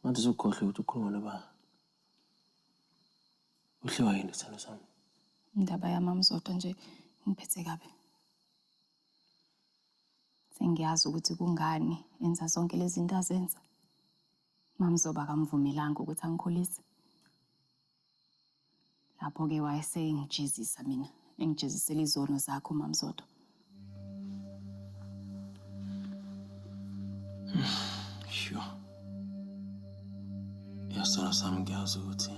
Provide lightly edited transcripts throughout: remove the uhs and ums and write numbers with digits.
Manje sokukhohle ukuthi ukhuluma noba. Uhliwa yini sithando sami? Indaba yami Mzodwa nje ngiphethe kabi. Sengiyazi ukuthi kungani enza zonke lezi zinto azenza. Mamzoba akamvumelanga ukuthi angikhulise. Lapho-ke wayesengijezisa mina, engijezisela izono zakho Mamzodwa. Sure. Yasithando sami ngiyazi ukuthi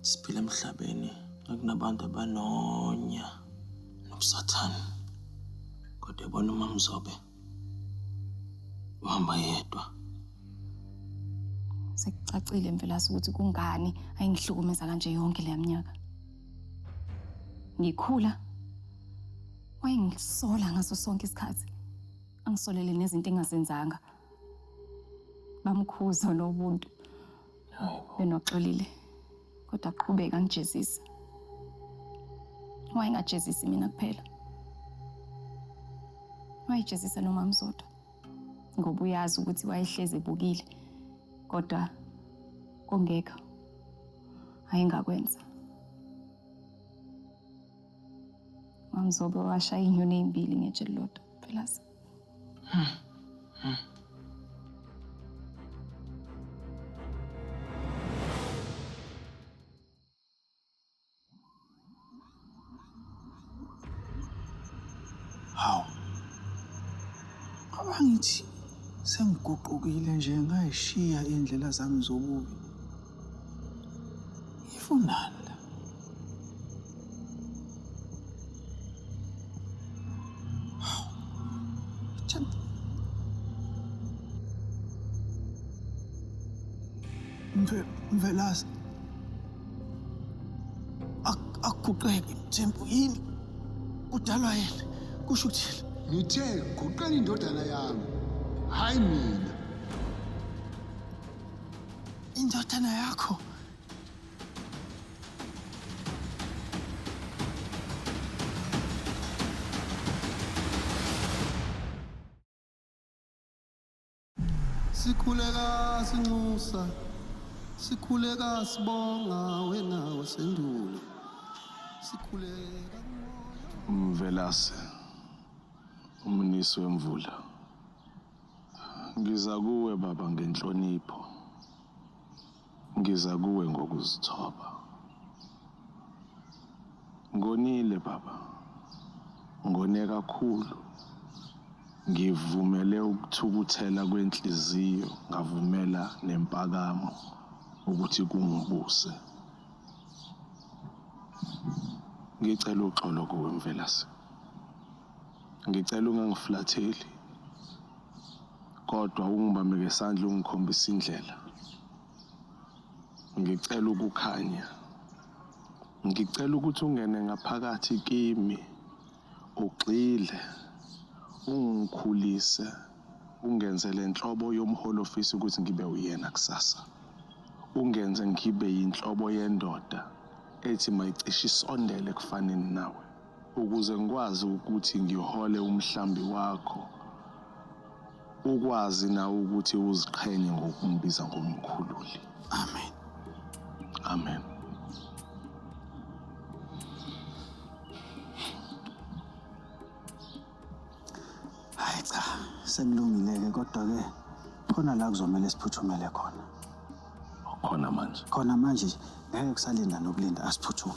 siphila emhlabeni akunabantu abanonya nobusathane. Kodwa yabona uMamzobe uhamba yedwa. Sekucacile mvelasi ukuthi kungani ayingihlukumeza kanje yonke le minyaka. Ngikhula wayengisola ngaso sonke isikhathi. Angisolele nezinto engazenzanga. Bamkhuza nobuntu. Benoxolile. Kodwa aqhubeka ngijezisa. Wayengajezisi mina kuphela. Wayejezisa noma Mzodwa. Ngoba uyazi ukuthi wayehleze ebukile. Kodwa kongeka ayengakwenza. Mamzobe washaya inyoni ezimbili ngetshe lodwa phela. Hawu. Abangithi sengiguqukile nje ngayishiya indlela zami zobubi. Ifunani la? Mvelasi. Akuguqeki Mthembu yini? Kudalwa yini? Kusho ukuthini? Ngithe guqela indodana yami. Hayi mina. Indodana yakho. Sikhuleka sinxusa. Sikhuleka sibonga wena wasendulo. Sikhuleka Mvelase. Umnisi wemvula. Ngiza kuwe baba ngenhlonipho. Ngiza kuwe ngokuzithoba. Ngonile baba. Ngone kakhulu. Ngivumele ukuthukuthela kwenhliziyo, ngavumela nempakamo ukuthi kungibuse. Ngicela uxolo kuwe Mvelase. Ngicela ungangiflatheli. Kodwa ungibambe ngesandla ungikhombisa indlela. Ngicela ukukhanya. Ngicela ukuthi ungene ngaphakathi kimi. Ugxile. Ungikhulise. Ungenze lenhlobo yomholo ofisa ukuthi ngibe uyena kusasa. Ungenze ngibe yinhlobo yendoda ethi mayicishe isondele kufanele nawe. Ukuze ngikwazi ukuthi ngihole umhlambi wakho. Ukwazi nawe ukuthi uziqhenye ngokumbiza ngomkhululi. Amen. Amen. Hayi cha, sekulungile-ke kodwa-ke khona la kuzomela siphuthumele khona. Khona manje. Khona manje ngeke kusalinda nokulinda asiphuthume.